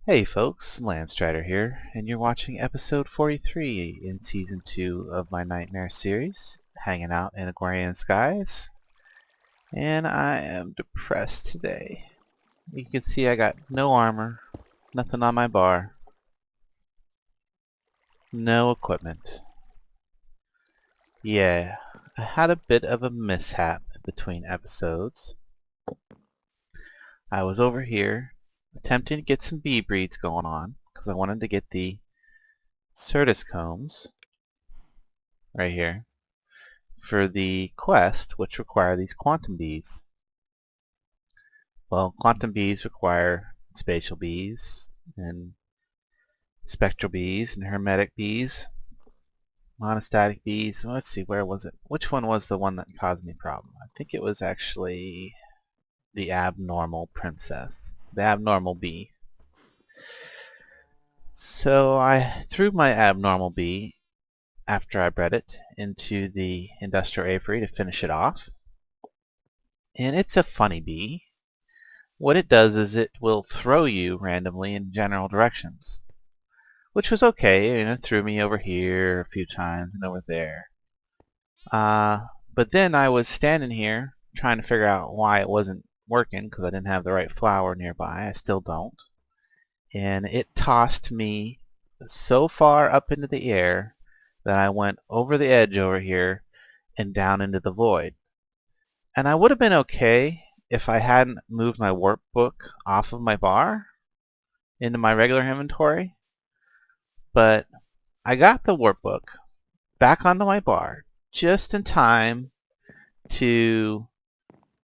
Hey folks, Landstryder here, and you're watching episode 43 in season 2 of my Nightmare series, hanging out in Agrarian Skies, and I am depressed today. You can see I got no armor, nothing on my bar, no equipment. Yeah, I had a bit of a mishap between episodes. I was over here attempting to get some bee breeds going on, because I wanted to get the Certus combs right here for the quest, which require these quantum bees. Well, quantum bees require spatial bees and spectral bees and hermetic bees, monostatic bees. Let's see, where was it? Which one was the one that caused me problem? I think it was actually the abnormal princess, the abnormal bee. So I threw my abnormal bee after I bred it into the industrial apiary to finish it off. And it's a funny bee. What it does is it will throw you randomly in general directions, which was okay. It threw me over here a few times and over there. But then I was standing here trying to figure out why it wasn't working because I didn't have the right flower nearby. I still don't. And it tossed me so far up into the air that I went over the edge over here and down into the void. And I would have been okay if I hadn't moved my workbook off of my bar into my regular inventory, but I got the workbook back onto my bar just in time to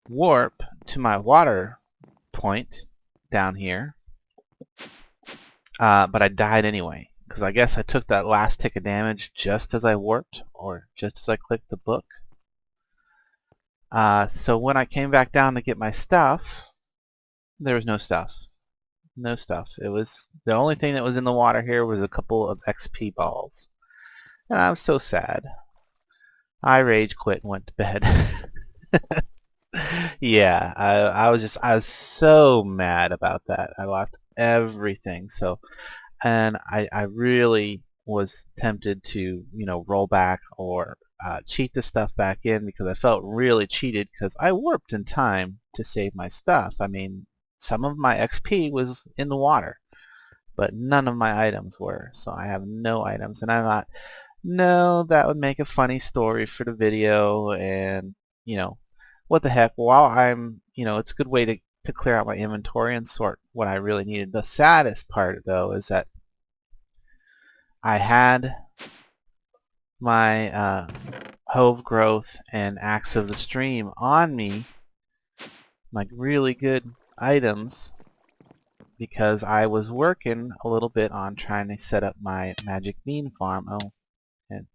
warp to my water point down here, but I died anyway, because I guess I took that last tick of damage just as I warped, or just as I clicked the book. So when I came back down to get my stuff, there was no stuff. No stuff. It was the only thing that was in the water here was a couple of XP balls. And I was so sad. I rage quit and went to bed. Yeah, I was so mad about that. I lost everything. And I really was tempted to, roll back or cheat the stuff back in because I felt really cheated because I warped in time to save my stuff. I mean, some of my XP was in the water, but none of my items were. So I have no items, and I thought, no, that would make a funny story for the video, and what the heck, while I'm, it's a good way to clear out my inventory and sort what I really needed. The saddest part, though, is that I had my Hove Growth and Axe of the Stream on me, like really good items, because I was working a little bit on trying to set up my magic bean farm. Oh, and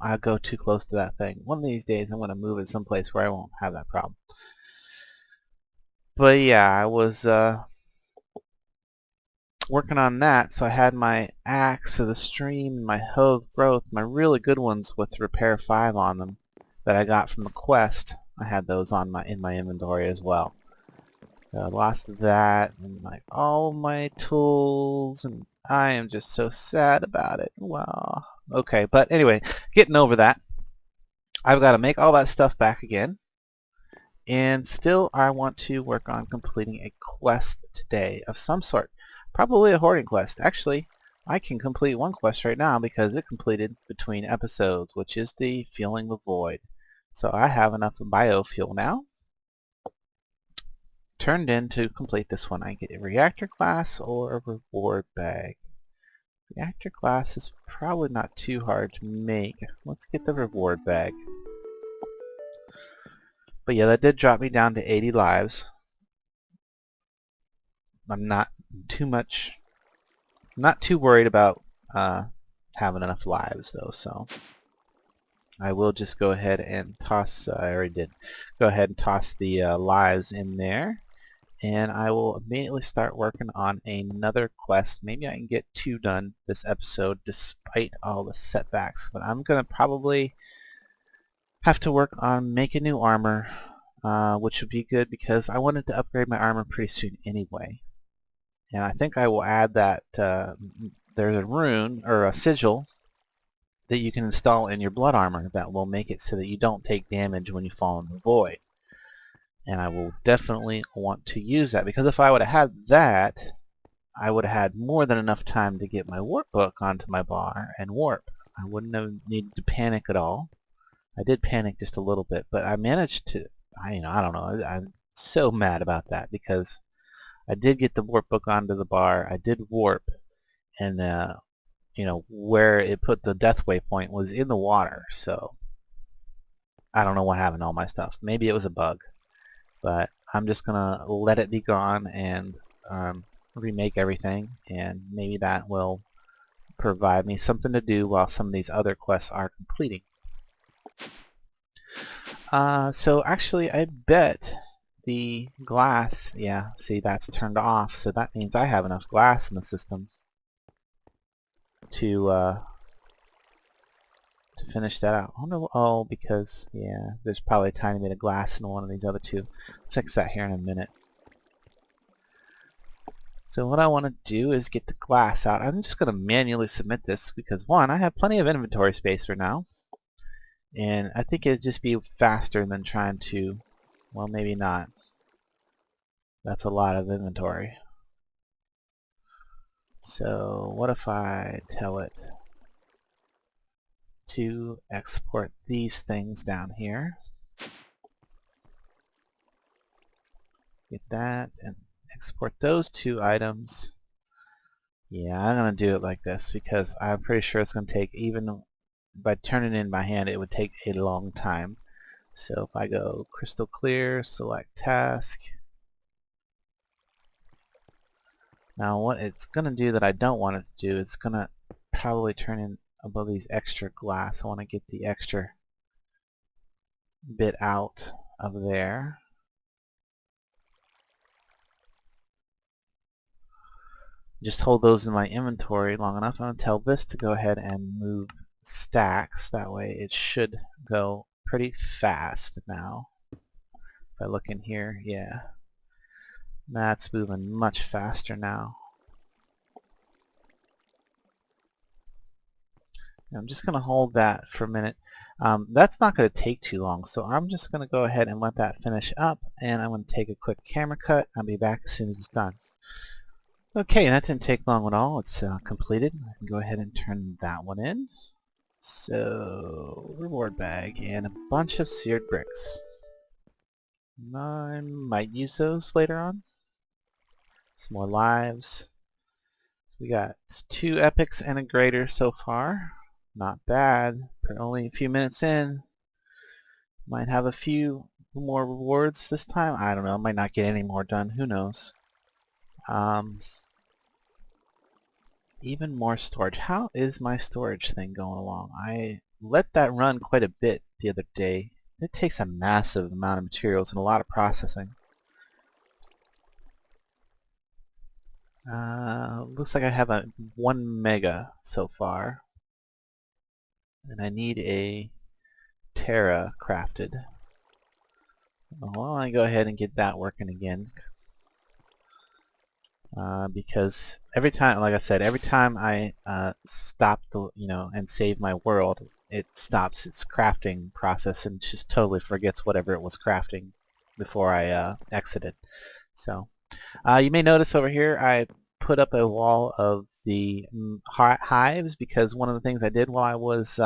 I go too close to that thing. One of these days I'm going to move it someplace where I won't have that problem. But yeah, I was working on that, so I had my Axe of the Stream, my Hove Growth, my really good ones with the Repair 5 on them that I got from the quest. I had those in my inventory as well. So I lost that and like all my tools, and I am just so sad about it. Well, okay, but anyway, getting over that. I've got to make all that stuff back again. And still I want to work on completing a quest today of some sort. Probably a hoarding quest. Actually, I can complete one quest right now because it completed between episodes, which is the Feeling the Void. So I have enough biofuel now turned in to complete this one. I get a reactor glass or a reward bag. Reactor glass is probably not too hard to make. Let's get the reward bag. But yeah, that did drop me down to 80 lives. I'm not too worried about having enough lives though, so I will just go ahead and toss, I already did, go ahead and toss the lives in there, and I will immediately start working on another quest. Maybe I can get 2 done this episode despite all the setbacks, but I'm going to probably have to work on making new armor, which would be good because I wanted to upgrade my armor pretty soon anyway. And I think I will add that there's a rune or a sigil that you can install in your blood armor that will make it so that you don't take damage when you fall in the void. And I will definitely want to use that, because if I would have had that, I would have had more than enough time to get my warp book onto my bar and warp. I wouldn't have needed to panic at all. I did panic just a little bit, but I managed to, I don't know, I'm so mad about that, because I did get the warp book onto the bar, I did warp, and where it put the death waypoint was in the water, so I don't know what happened to all my stuff. Maybe it was a bug, but I'm just gonna let it be gone and remake everything, and maybe that will provide me something to do while some of these other quests are completing. So actually I bet the glass, yeah, see, that's turned off, so that means I have enough glass in the system to finish that out. I wonder, oh, because, yeah, there's probably a tiny bit of glass in one of these other two. I'll fix that here in a minute. So what I want to do is get the glass out. I'm just going to manually submit this because, one, I have plenty of inventory space for now, and I think it'd just be faster than trying to, well, maybe not. That's a lot of inventory. So what if I tell it to export these things down here? Get that and export those two items. Yeah, I'm going to do it like this because I'm pretty sure it's going to take, even by turning it in by hand, it would take a long time. So if I go crystal clear, select task. Now what it's going to do that I don't want it to do, it's going to probably turn in above these extra glass. I want to get the extra bit out of there. Just hold those in my inventory long enough. I'm going to tell this to go ahead and move stacks. That way it should go pretty fast now. If I look in here, yeah. That's moving much faster now. I'm just going to hold that for a minute. That's not going to take too long, so I'm just going to go ahead and let that finish up, and I'm going to take a quick camera cut. I'll be back as soon as it's done. Okay, that didn't take long at all. It's completed. I can go ahead and turn that one in. So, reward bag and a bunch of seared bricks. I might use those later on. Some more lives. We got 2 epics and a greater so far. Not bad. For only a few minutes in. Might have a few more rewards this time. I don't know. Might not get any more done. Who knows? Even more storage. How is my storage thing going along? I let that run quite a bit the other day. It takes a massive amount of materials and a lot of processing. Looks like I have a 1 mega so far. And I need a Terra crafted. Well, I go ahead and get that working again. Because every time, like I said, every time I stop the, and save my world, it stops its crafting process and just totally forgets whatever it was crafting before I exited. So, you may notice over here I put up a wall of the hives, because one of the things I did while I was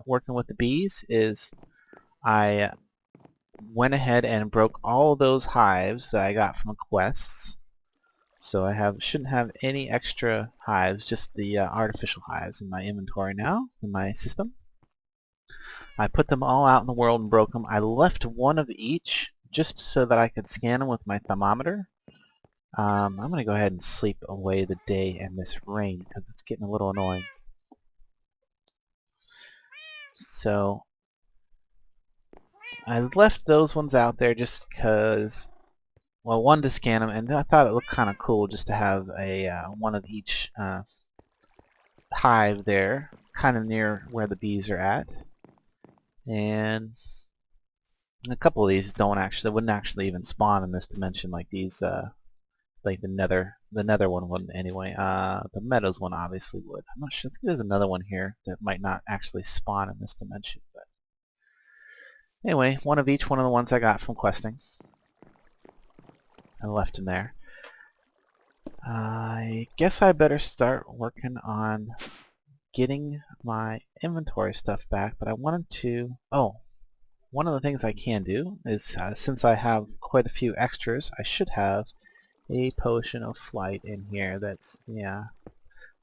working with the bees is I went ahead and broke all those hives that I got from quests. So I shouldn't have any extra hives, just the artificial hives in my inventory now, in my system. I put them all out in the world and broke them. I left one of each just so that I could scan them with my thermometer. I'm going to go ahead and sleep away the day and this rain because it's getting a little annoying. So I left those ones out there just because, well, one to scan them, and I thought it looked kind of cool just to have a one of each hive there, kind of near where the bees are at. And a couple of these wouldn't actually even spawn in this dimension, like these, like the nether the nether one wouldn't anyway. The meadows one obviously would. I'm not sure. I think there's another one here that might not actually spawn in this dimension. But anyway, one of each one of the ones I got from questing. I left in there. I guess I better start working on getting my inventory stuff back, but I wanted to... Oh, one of the things I can do is, since I have quite a few extras, I should have a potion of flight in here that's, yeah,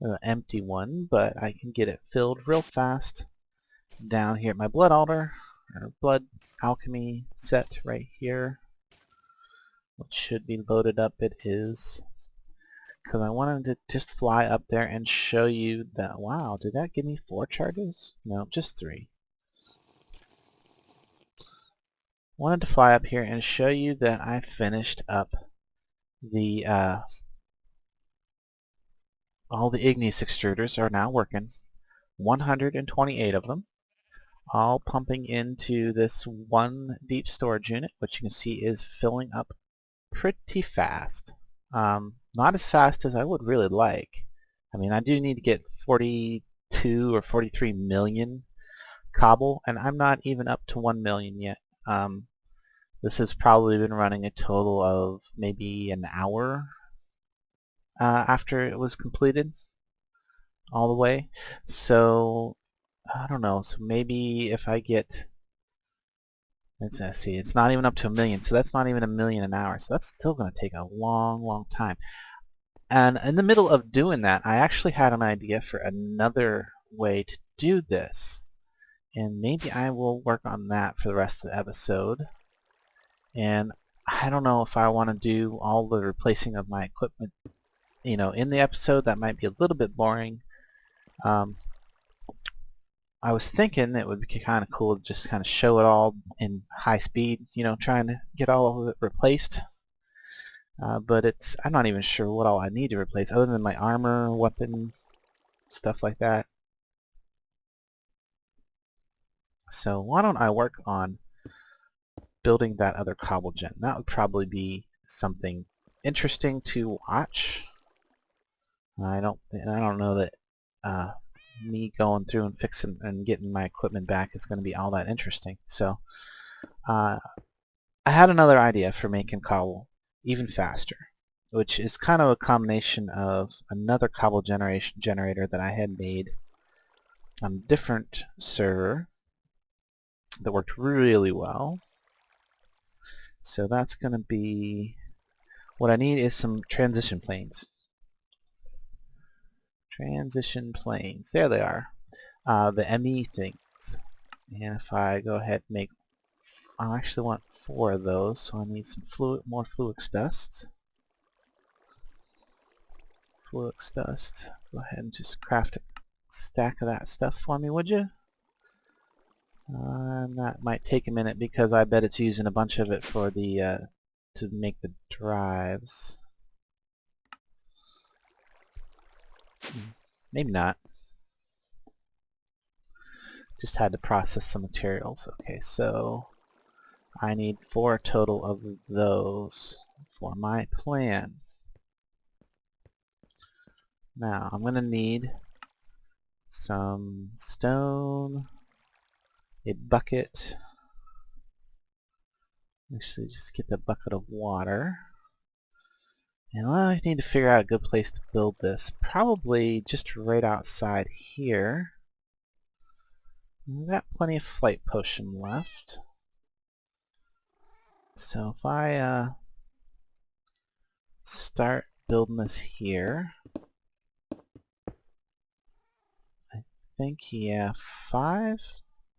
an empty one, but I can get it filled real fast down here at my blood altar, or blood alchemy set right here, which should be loaded up. It is. Because I wanted to just fly up there and show you that, wow, did that give me 4 charges? No, just 3. Wanted to fly up here and show you that I finished up the, all the igneous extruders are now working. 128 of them, all pumping into this one deep storage unit, which you can see is filling up pretty fast. Not as fast as I would really like. I mean, I do need to get 42 or 43 million cobble, and I'm not even up to 1 million yet. This has probably been running a total of maybe an hour after it was completed all the way. So I don't know, so maybe if I get, let's see, it's not even up to 1 million, so that's not even 1 million an hour, so that's still going to take a long time. And in the middle of doing that, I actually had an idea for another way to do this, and maybe I will work on that for the rest of the episode. And I don't know if I want to do all the replacing of my equipment, you know, in the episode. That might be a little bit boring. I was thinking it would be kind of cool to just kind of show it all in high speed, you know, trying to get all of it replaced. But I'm not even sure what all I need to replace other than my armor, weapon, stuff like that. So why don't I work on building that other cobble gen? That would probably be something interesting to watch. I don't know that me going through and fixing and getting my equipment back is going to be all that interesting. So I had another idea for making cobble even faster, which is kind of a combination of another cobble generator that I had made on a different server that worked really well. So that's going to be, what I need is some transition planes. Transition planes, there they are. The ME things. And if I go ahead and make, I actually want 4 of those, so I need some more fluix dust. Fluix dust. Go ahead and just craft a stack of that stuff for me, would you? And that might take a minute because I bet it's using a bunch of it for the to make the drives. Maybe not. Just had to process some materials. Okay, so I need 4 total of those for my plan. Now I'm going to need some stone, a bucket, actually just get the bucket of water, and I need to figure out a good place to build this. Probably just right outside here. We've got plenty of flight potion left. So if I start building this here, I think, yeah, 5,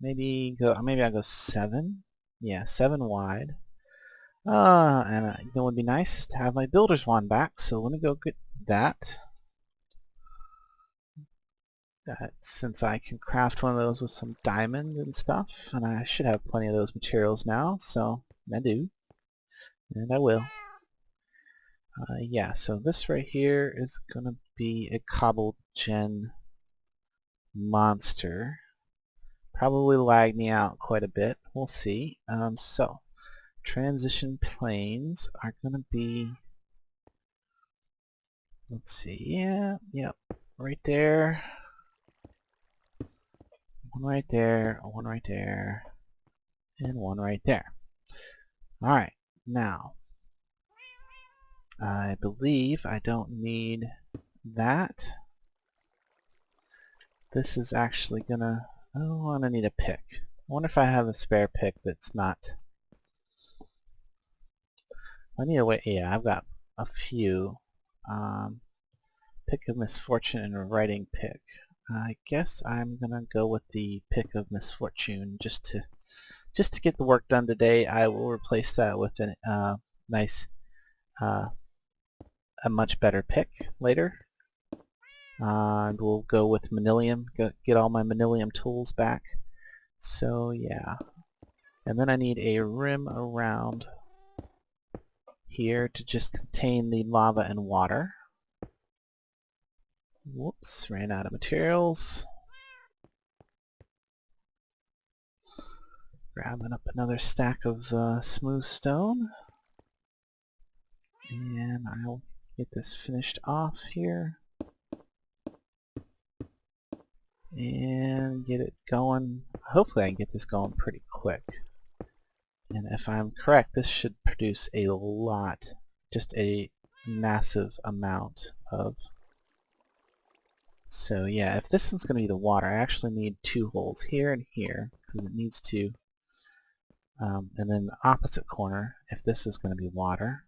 maybe I'll go 7. Yeah, 7 wide. And you know, it would be nice is to have my builder's wand back, so let me go get that. Since I can craft one of those with some diamond and stuff, and I should have plenty of those materials now, so I do, and I will. Yeah, so this right here is gonna be a cobble gen monster. Probably lag me out quite a bit. We'll see. So transition planes are gonna be Let's see. Yeah, yep. Right there. One right there, one right there, and one right there. Alright, now, I believe I don't need that. This is actually gonna... Oh, I'm gonna need a pick. I wonder if I have a spare pick that's not... I need to wait. Yeah, I've got a few. Pick of misfortune and a writing pick. I guess I'm gonna go with the pick of misfortune just to get the work done today. I will replace that with a nice, a much better pick later. And we'll go with manilium. Get all my manilium tools back. So yeah, and then I need a rim around here to just contain the lava and water. Whoops, ran out of materials. Grabbing up another stack of smooth stone. And I'll get this finished off here. And get it going. Hopefully I can get this going pretty quick. And if I'm correct, this should produce a lot, just a massive amount of... So yeah, if this is going to be the water, I actually need 2 holes here and here, because it needs to... and then the opposite corner, if this is going to be water,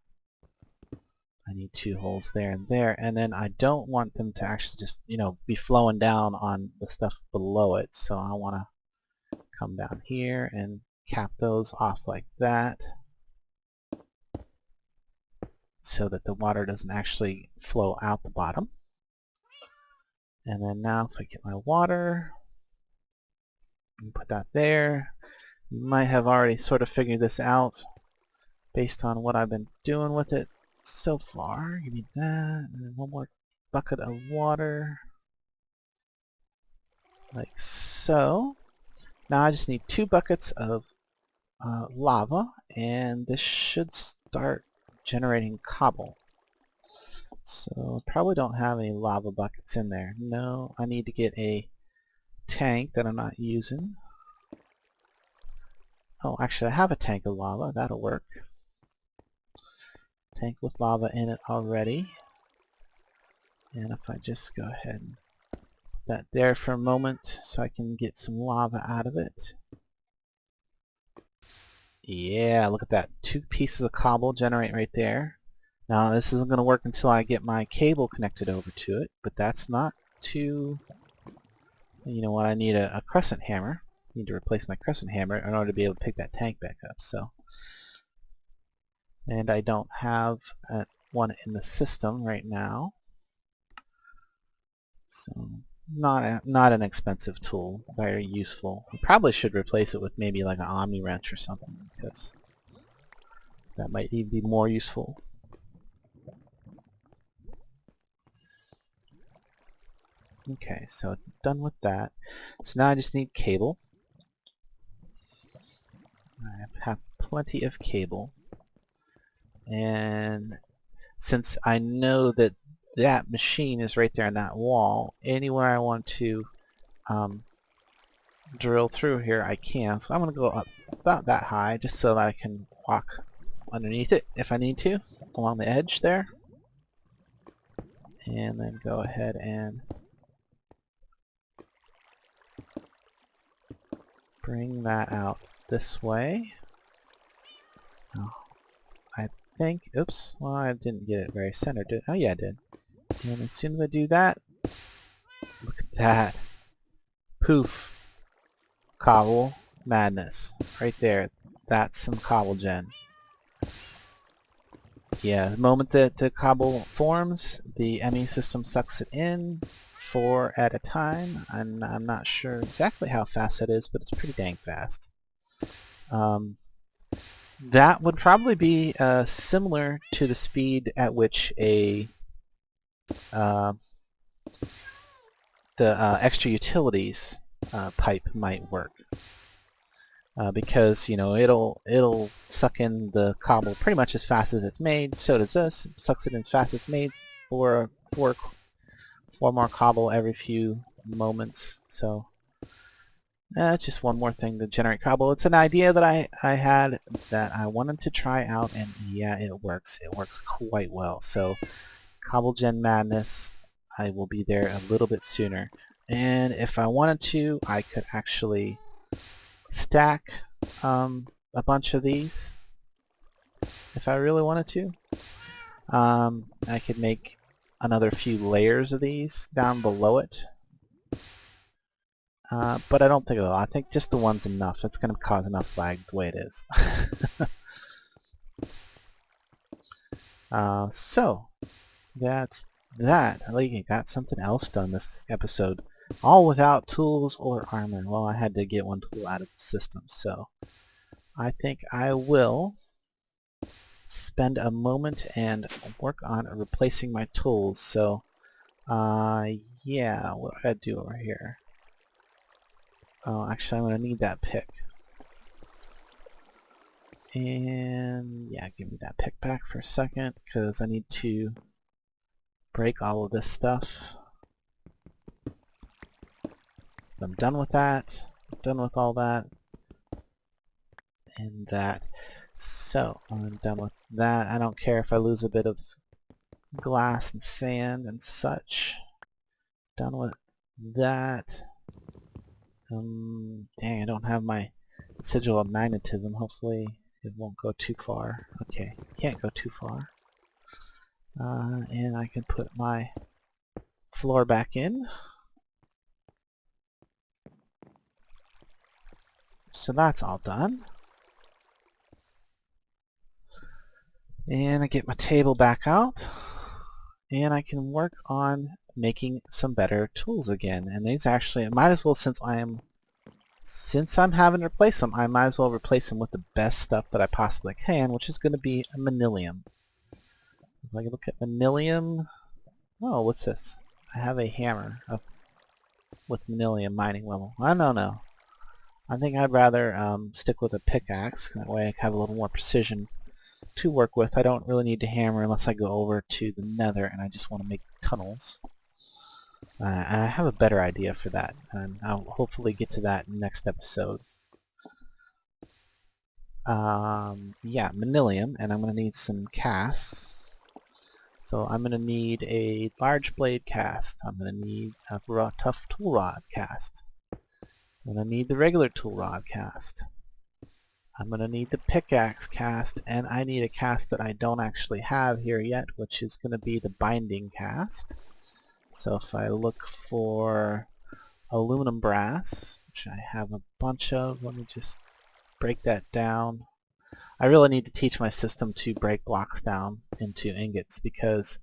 I need 2 holes there and there, and then I don't want them to actually just, be flowing down on the stuff below it, so I want to come down here and cap those off like that, so that the water doesn't actually flow out the bottom. And then now if I get my water, and put that there, you might have already sort of figured this out based on what I've been doing with it so far. Give me that, and then one more bucket of water, like so. Now I just need 2 buckets of lava, and this should start generating cobble. So probably don't have any lava buckets in there. No, I need to get a tank that I'm not using. Oh, actually I have a tank of lava. That'll work. Tank with lava in it already. And if I just go ahead and put that there for a moment so I can get some lava out of it. Yeah, look at that. 2 pieces of cobble generate right there. Now this isn't going to work until I get my cable connected over to it, but that's not too... You know what, I need a crescent hammer. I need to replace my crescent hammer in order to be able to pick that tank back up. So, and I don't have one in the system right now. So not an expensive tool, very useful. I probably should replace it with maybe like an Omni wrench or something, because that might even be more useful. Okay, so done with that. So now I just need cable. I have plenty of cable. And since I know that that machine is right there on that wall, anywhere I want to drill through here I can. So I'm going to go up about that high just so that I can walk underneath it if I need to, along the edge there. And then go ahead and bring that out this way. Oh, I think, oops, well I didn't get it very centered, did I? Oh yeah I did. And as soon as I do that, look at that. Poof. Cobble madness. Right there. That's some cobble gen. Yeah, the moment that the cobble forms, the ME system sucks it in 4 at a time. I'm not sure exactly how fast that is, but it's pretty dang fast. That would probably be similar to the speed at which the extra utilities pipe might work. Because it'll suck in the cobble pretty much as fast as it's made. So does this. It sucks it in as fast as it's made for four more cobble every few moments. So it's just one more thing to generate cobble. It's an idea that I had that I wanted to try out, and yeah, it works. It works quite well. So cobble gen madness, I will be there a little bit sooner. And if I wanted to, I could actually stack a bunch of these if I really wanted to. I could make another few layers of these down below it. But I don't think it'll. I think just the one's enough. It's going to cause enough lag the way it is. So, that's that. I think I got something else done this episode. All without tools or armor. Well, I had to get one tool out of the system, so I think I will spend a moment and work on replacing my tools. So, yeah, what do I do over here? Oh, actually, I'm going to need that pick. And yeah, give me that pick back for a second, because I need to break all of this stuff. I'm done with that. I'm done with all that. And that. So, I'm done with that. I don't care if I lose a bit of glass and sand and such. Done with that. Dang, I don't have my sigil of magnetism. Hopefully it won't go too far. Okay, can't go too far. And I can put my floor back in. So that's all done. And I get my table back out. And I can work on making some better tools again. And these actually, I might as well, since I'm having to replace them, I might as well replace them with the best stuff that I possibly can, which is going to be a manilium. If I can look at manilium, oh, what's this? I have a hammer with manilium mining level. I don't know. I think I'd rather stick with a pickaxe. That way I have a little more precision to work with. I don't really need to hammer unless I go over to the nether and I just want to make tunnels. I have a better idea for that, and I'll hopefully get to that next episode. Yeah, manilium, and I'm going to need some casts. So I'm going to need a large blade cast. I'm going to need a tough tool rod cast. I'm going to need the regular tool rod cast. I'm going to need the pickaxe cast, and I need a cast that I don't actually have here yet, which is going to be the binding cast. So if I look for aluminum brass, which I have a bunch of, let me just break that down. I really need to teach my system to break blocks down into ingots, because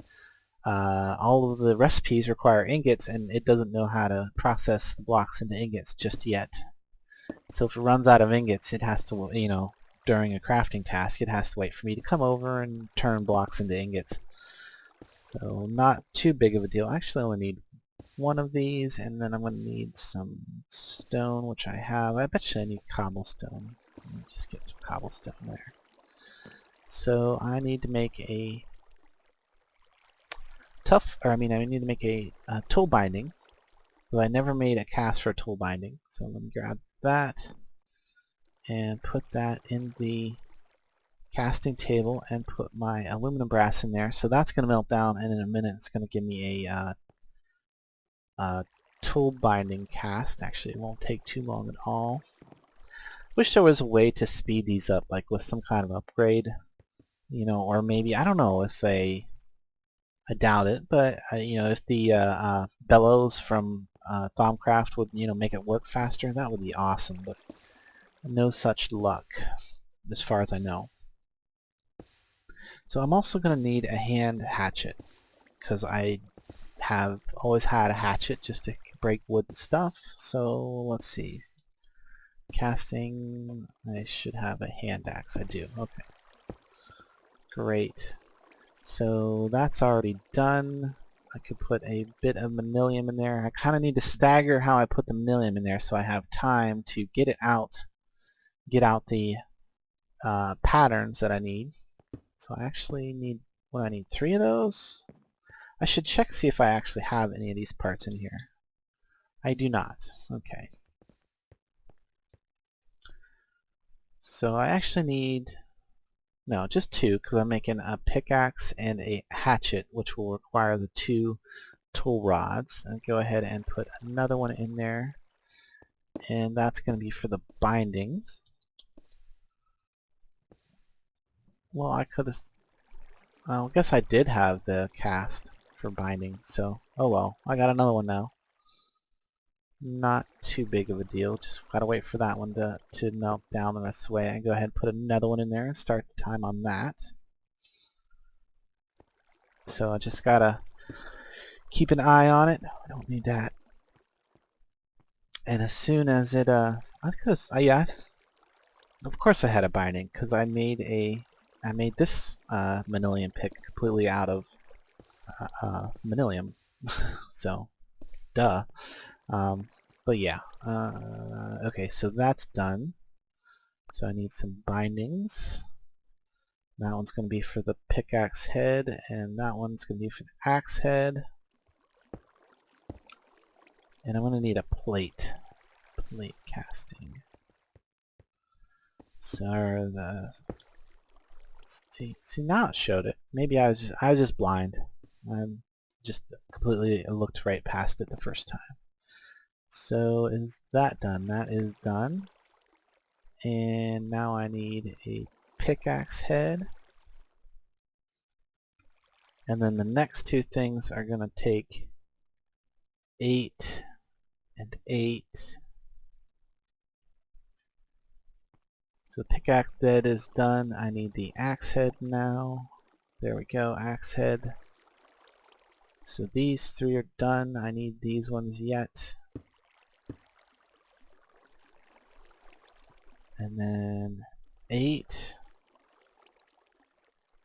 all of the recipes require ingots, and it doesn't know how to process the blocks into ingots just yet. So if it runs out of ingots, it has to, you know, during a crafting task, it has to wait for me to come over and turn blocks into ingots. So not too big of a deal. I actually only need one of these, and then I'm going to need some stone, which I have. I bet you I need cobblestone. Let me just get some cobblestone there. So I need to make a I need to make a tool binding. But I never made a cast for a tool binding. So let me grab that and put that in the casting table and put my aluminum brass in there. So that's going to melt down, and in a minute it's going to give me a tool binding cast. Actually, it won't take too long at all. Wish there was a way to speed these up, like with some kind of upgrade, you know, or maybe, I don't know if I doubt it, but you know, if the bellows from Thaumcraft would, you know, make it work faster, that would be awesome. But no such luck, as far as I know. So I'm also going to need a hand hatchet, because I have always had a hatchet just to break wood and stuff. So let's see. Casting, I should have a hand axe. I do. Okay. Great. So that's already done. I could put a bit of manilium in there. I kind of need to stagger how I put the manilium in there so I have time to get it out, get out the patterns that I need. So I actually need, what I need, 3 of those? I should check see if I actually have any of these parts in here. I do not. Okay. So I actually need, no, just two, because I'm making a pickaxe and a hatchet, which will require the two tool rods. And go ahead and put another one in there, and that's going to be for the binding. Well, I could have, I guess I did have the cast for binding, so oh well, I got another one now. Not too big of a deal, just gotta wait for that one to melt down the rest of the way. And go ahead and put another one in there and start the time on that. So I just gotta keep an eye on it. I don't need that. And as soon as it, yeah, of course I had a binding, because I made this manilium pick completely out of manilium. So, duh. But yeah, okay, so that's done. So I need some bindings. That one's going to be for the pickaxe head, and that one's going to be for the axe head. And I'm going to need a plate casting. So see now it showed it. Maybe I was just blind. I just completely looked right past it the first time. So is that done? That is done. And now I need a pickaxe head. And then the next two things are going to take 8 and 8. So pickaxe head is done. I need the axe head now. There we go, axe head. So these three are done. I need these ones yet. And then 8.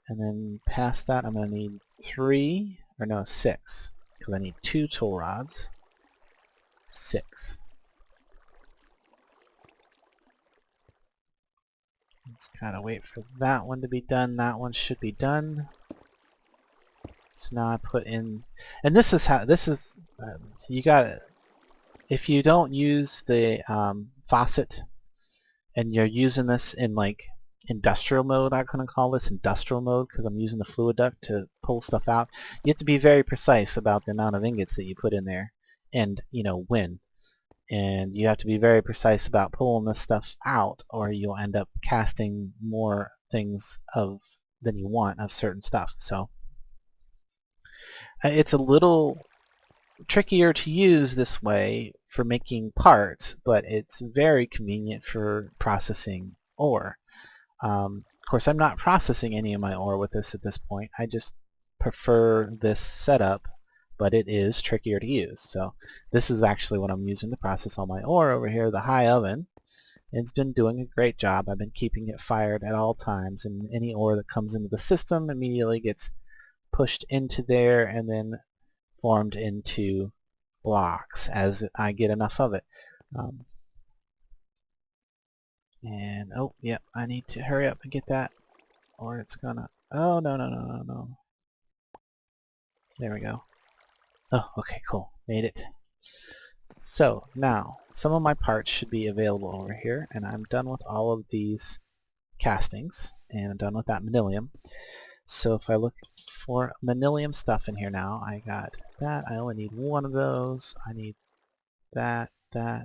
And then past that I'm going to need 3, or no, 6. Because I need 2 tool rods. 6. Let's kind of wait for that one to be done. That one should be done. So now I put in, and this is how, you got it. If you don't use the faucet, and you're using this in like industrial mode, I'm going to call this industrial mode because I'm using the fluid duct to pull stuff out. You have to be very precise about the amount of ingots that you put in there, and when. And you have to be very precise about pulling this stuff out, or you'll end up casting more things than you want of certain stuff. So it's a little trickier to use this way for making parts, but it's very convenient for processing ore. Of course, I'm not processing any of my ore with this at this point. I just prefer this setup, but it is trickier to use. So this is actually what I'm using to process all my ore over here, the high oven. It's been doing a great job. I've been keeping it fired at all times, and any ore that comes into the system immediately gets pushed into there and then formed into blocks as I get enough of it. And oh yeah, I need to hurry up and get that, or it's gonna, oh no. There we go. Oh, okay, cool. Made it. So now, some of my parts should be available over here, and I'm done with all of these castings, and I'm done with that manilium. So if I look for manilium stuff in here now, I got that. I only need one of those. I need that. So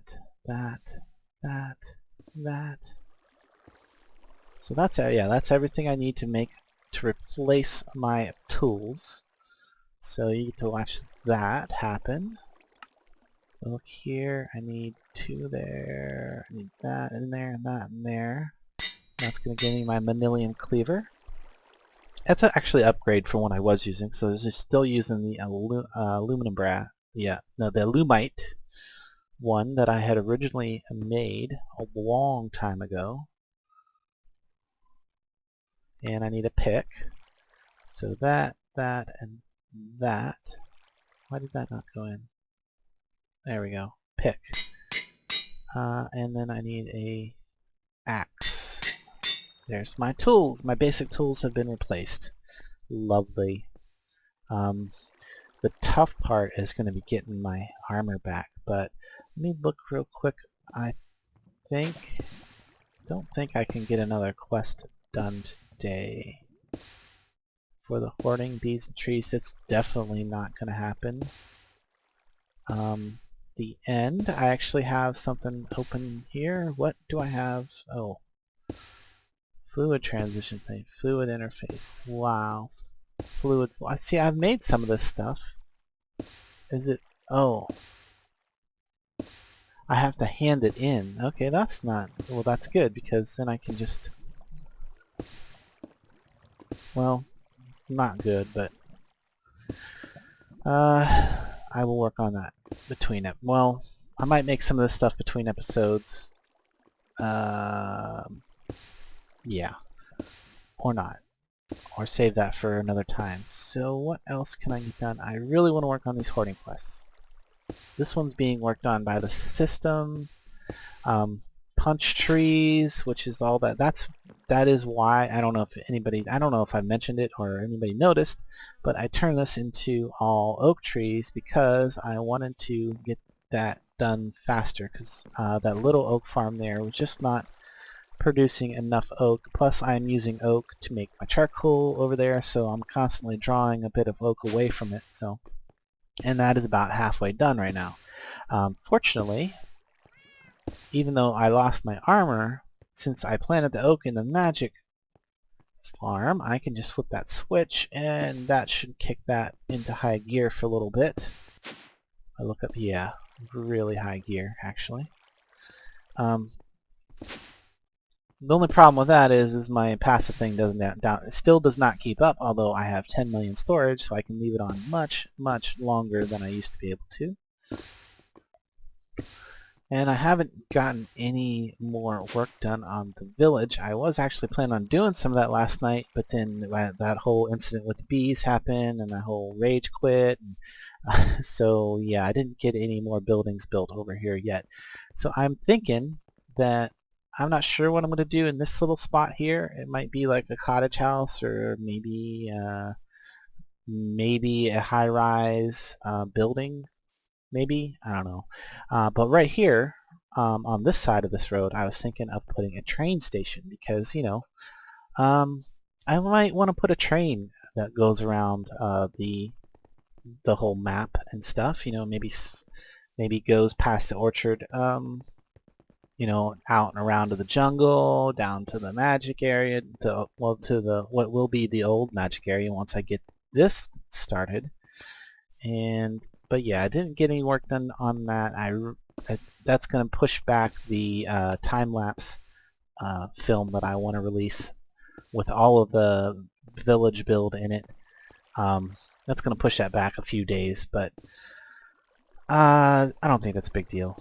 that's that's everything I need to replace my tools. So you get to watch that happen. Look here, I need 2 there, I need that in there, and that in there. That's going to give me my manilium cleaver. That's actually an upgrade from what I was using, so this is still using the aluminum brass. Yeah, no, the alumite one that I had originally made a long time ago. And I need a pick. So that, and that. Why did that not go in? There we go. Pick. And then I need a axe. There's my tools. My basic tools have been replaced. Lovely. The tough part is going to be getting my armor back, but let me look real quick. I don't think I can get another quest done today. For the hoarding bees and trees, it's definitely not going to happen. The end, I actually have something open here. What do I have? Oh, fluid transition thing, fluid interface. Wow, fluid. See, I've made some of this stuff. Is it? Oh, I have to hand it in. Okay, that's not. Well, that's good because then I can just. Well, not good, but I will work on that between it. Well, I might make some of this stuff between episodes. Yeah, or not, or save that for another time. So what else can I get done? I really want to work on these hoarding quests. This one's being worked on by the system. Punch trees, which is all that. That is why I don't know if I mentioned it or anybody noticed, but I turned this into all oak trees because I wanted to get that done faster because that little oak farm there was just not producing enough oak. Plus I'm using oak to make my charcoal over there, so I'm constantly drawing a bit of oak away from it. So, and that is about halfway done right now. Fortunately, even though I lost my armor, since I planted the oak in the magic farm, I can just flip that switch and that should kick that into high gear for a little bit. I look up, yeah, really high gear actually. The only problem with that is my passive thing it still does not keep up, although I have 10 million storage, so I can leave it on much, much longer than I used to be able to. And I haven't gotten any more work done on the village. I was actually planning on doing some of that last night, but then that whole incident with the bees happened and that whole rage quit. And, so yeah, I didn't get any more buildings built over here yet. So I'm thinking that I'm not sure what I'm going to do in this little spot here. It might be like a cottage house or maybe a high-rise building. Maybe, I don't know. But right here, on this side of this road, I was thinking of putting a train station because, you know, I might want to put a train that goes around the whole map and stuff. You know, maybe goes past the orchard. You know, out and around to the jungle, down to the magic area, to what will be the old magic area once I get this started. But yeah, I didn't get any work done on that. That's going to push back the time-lapse film that I want to release with all of the village build in it. That's going to push that back a few days, but I don't think that's a big deal.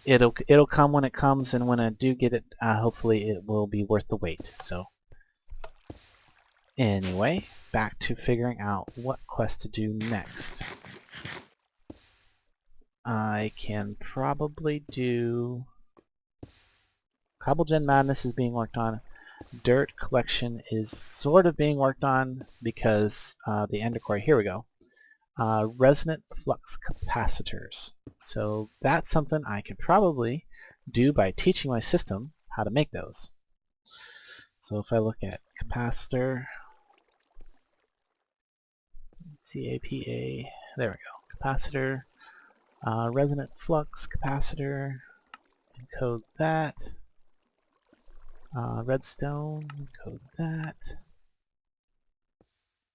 It'll come when it comes, and when I do get it, hopefully it will be worth the wait. So. Anyway, back to figuring out what quest to do next. I can probably do... Cobble Madness is being worked on. Dirt collection is sort of being worked on because the ender core, here we go. Resonant flux capacitors. So that's something I could probably do by teaching my system how to make those. So if I look at capacitor, CAPA, there we go, capacitor, resonant flux capacitor, encode that, redstone, encode that,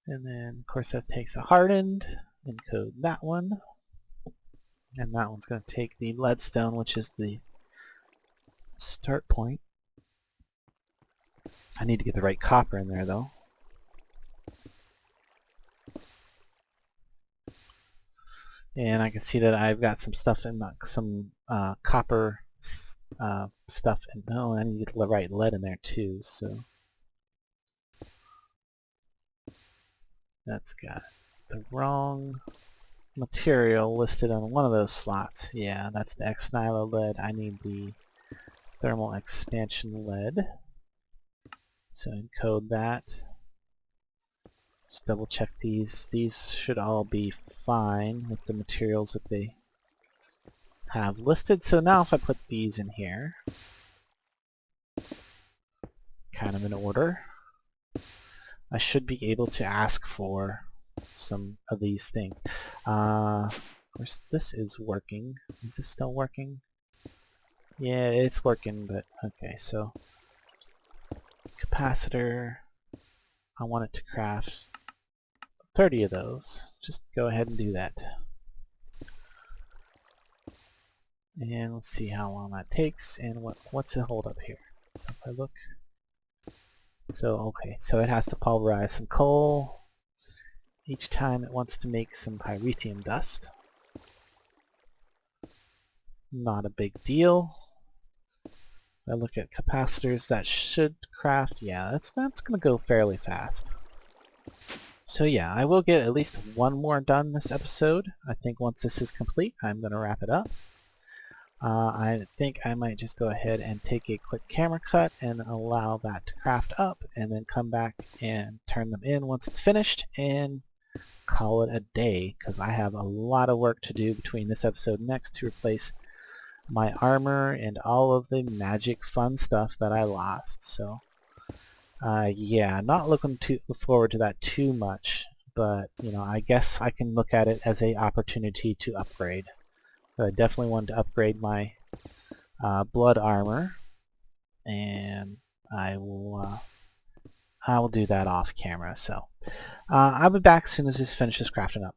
and then of course that takes a hardened, encode that one, and that one's going to take the leadstone, which is the start point. I need to get the right copper in there though. And I can see that I've got some stuff in some copper stuff, and no, I need to get the right lead in there too. So that's got the wrong material listed on one of those slots. Yeah, that's the X-Nilo lead. I need the thermal expansion lead. So encode that. Just double check these. These should all be fine with the materials that they have listed. So now if I put these in here, kind of in order, I should be able to ask for some of these things. Of course, this is working. Is this still working? Yeah, it's working, but okay, so capacitor, I want it to craft 30 of those. Just go ahead and do that. And let's see how long that takes and what's the hold up here. So if I look, so okay, so it has to pulverize some coal each time it wants to make some pyrethium dust. Not a big deal. If I look at capacitors, that should craft, yeah, that's gonna go fairly fast. So yeah, I will get at least one more done this episode. I think once this is complete, I'm gonna wrap it up. I think I might just go ahead and take a quick camera cut and allow that to craft up and then come back and turn them in once it's finished and call it a day, because I have a lot of work to do between this episode and next to replace my armor and all of the magic fun stuff that I lost. So yeah, not looking forward to that too much, but you know, I guess I can look at it as an opportunity to upgrade. So I definitely wanted to upgrade my blood armor, and I will do that off camera. So I'll be back as soon as this finishes crafting up.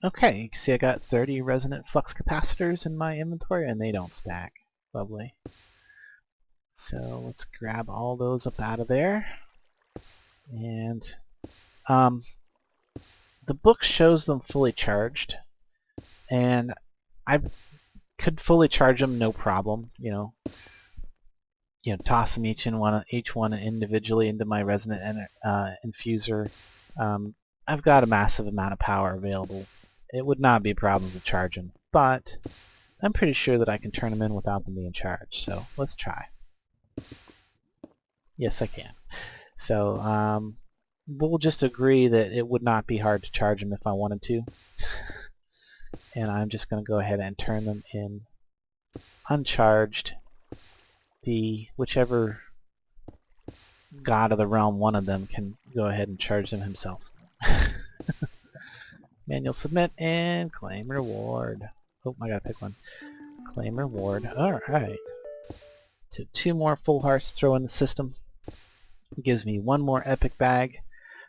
Okay, you can see I got 30 resonant flux capacitors in my inventory, and they don't stack. Lovely. So let's grab all those up out of there. And the book shows them fully charged, and I could fully charge them no problem. You know, toss them each one individually into my resonant infuser. I've got a massive amount of power available. It would not be a problem to charge them, but I'm pretty sure that I can turn them in without them being charged. So let's try. Yes, I can. So we'll just agree that it would not be hard to charge them if I wanted to. And I'm just going to go ahead and turn them in uncharged. Whichever god of the realm, one of them, can go ahead and charge them himself. Manual submit and claim reward. Oh, I gotta pick one. Claim reward. Alright. So 2 more full hearts throw in the system. It gives me 1 more epic bag.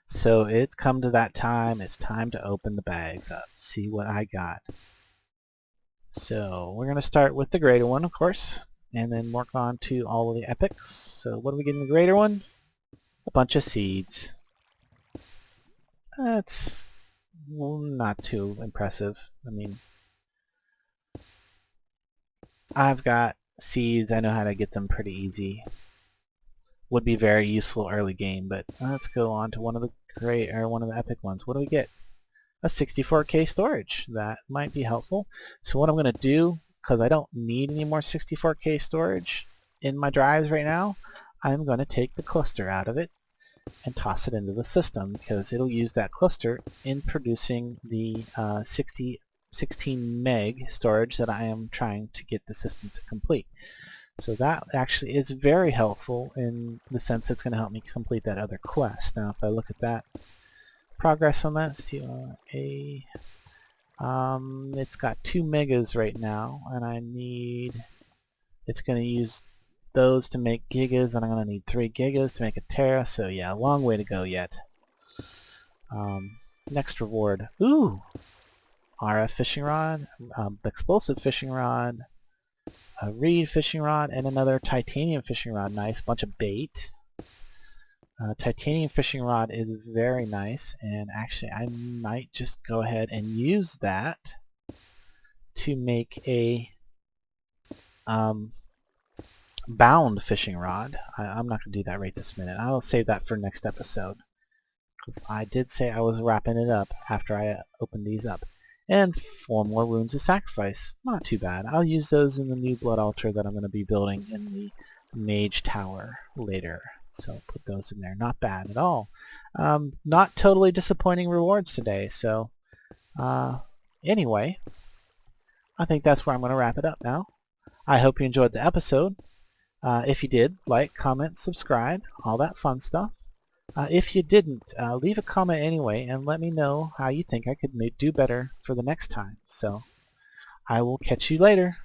So it's come to that time. It's time to open the bags up. See what I got. So we're going to start with the greater one, of course, and then work on to all of the epics. So what do we get in the greater one? A bunch of seeds. That's not too impressive. I mean, I've got seeds. I know how to get them pretty easy. Would be very useful early game, but let's go on to one of the epic ones. What do we get? A 64K storage. That might be helpful. So what I'm going to do, because I don't need any more 64K storage in my drives right now, I'm going to take the cluster out of it and toss it into the system, because it'll use that cluster in producing the 16 meg storage that I am trying to get the system to complete. So that actually is very helpful in the sense it's going to help me complete that other quest. Now if I look at that progress on that, it's got 2 megas right now, and it's going to use those to make gigas, and I'm going to need 3 gigas to make a tera, so yeah, a long way to go yet. Next reward, ooh! RF fishing rod, explosive fishing rod, a reed fishing rod, and another titanium fishing rod. Nice, bunch of bait. Titanium fishing rod is very nice, and actually I might just go ahead and use that to make a bound fishing rod. I'm not going to do that right this minute. I'll save that for next episode, because I did say I was wrapping it up after I opened these up. And 4 more runes of sacrifice. Not too bad. I'll use those in the new blood altar that I'm going to be building in the mage tower later. So put those in there. Not bad at all. Not totally disappointing rewards today. So anyway, I think that's where I'm going to wrap it up now. I hope you enjoyed the episode. If you did, like, comment, subscribe, all that fun stuff. If you didn't, leave a comment anyway and let me know how you think I could do better for the next time. So I will catch you later.